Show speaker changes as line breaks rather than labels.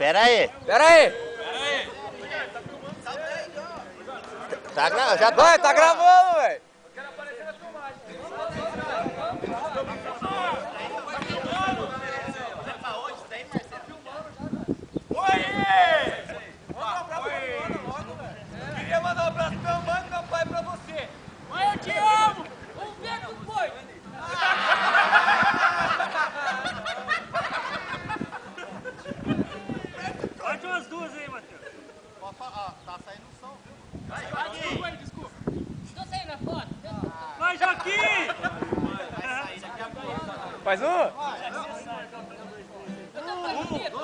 Pera aí.
Pera aí.
Tá gravando, já
Vai, tá gravando, velho.
Queria mandar um abraço pra minha mãe e meu pai pra você. Mãe, eu te amo! Vamos ver que foi! Bate umas duas aí, Matheus.
Tá saindo o som, viu?
Desculpa.
Tô saindo na foto.
Vai, Joaquim!
Faz um?
Eu tô fazendo.